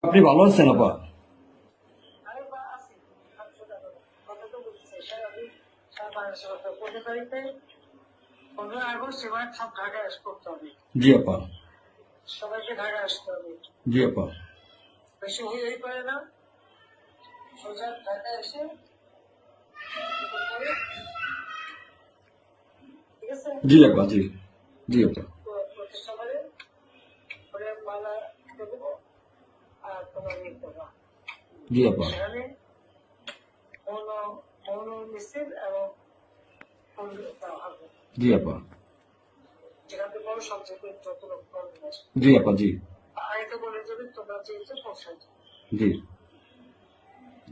আপনি ভালো আছেন আপা? আমি আছি। কথা তো বলছি স্যার, আমি 15 তারিখে 15 আগস্ট এবার সব ঢাকায় করতে হবে। জি আপা। সবাইকে ঢাকায় আসতে হবে। জি আপা। বেশি হয়ে পারে না, সোজা ঢাকায় এসে করতে হবে। ঠিক আছে? জি আপা। জি জি আপা। প্রতিষ্ঠা করে মালা দেবো আর তোমার ইয়ে করবা। জি আপা। সেখানে মৌন মিছিল এবং ফুল দেওয়া হবে। জি আপা। যেখানে বড় সবচেয়ে যত লোক করবে। জি আপা। জি আগে বলে যাবে তোমরা যেহেতু পৌঁছায় জি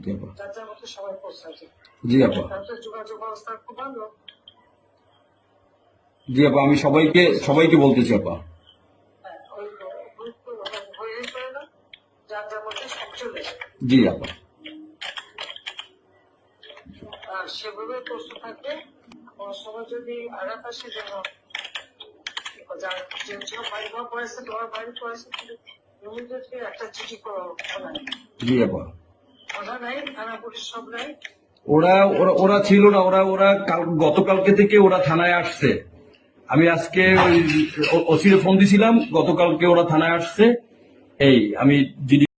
জি আপা। যার যার মতো সবাই পৌঁছায়। জি আপা। তারপরে যোগাযোগ ব্যবস্থা খুব ভালো। জি আপা, আমি সবাইকে বলতেছি আপা। হ্যাঁ, ওই গুরুত্ব হয়ে পড়ে না, যার যার মধ্যে সব চলে যায়। জি আপা। আর সেভাবে প্রস্তুত থাকবে। কোনো সময় যদি আঘাত আসে যেন বাড়ি ঘর পড়েছে, তোমার বাড়ি পড়েছে, ইমিডিয়েটলি একটা চিঠি করো। জি আপা। ওরা নাই, থানা পুলিশ সব নাই। ওরা ওরা ওরা ছিল না, ওরা ওরা গতকালকে থেকে ওরা থানায় আসছে। আমি আজকে ওই ওসিরে ফোন দিছিলাম, গতকালকে ওরা থানায় আসছে। এই আমি জিডি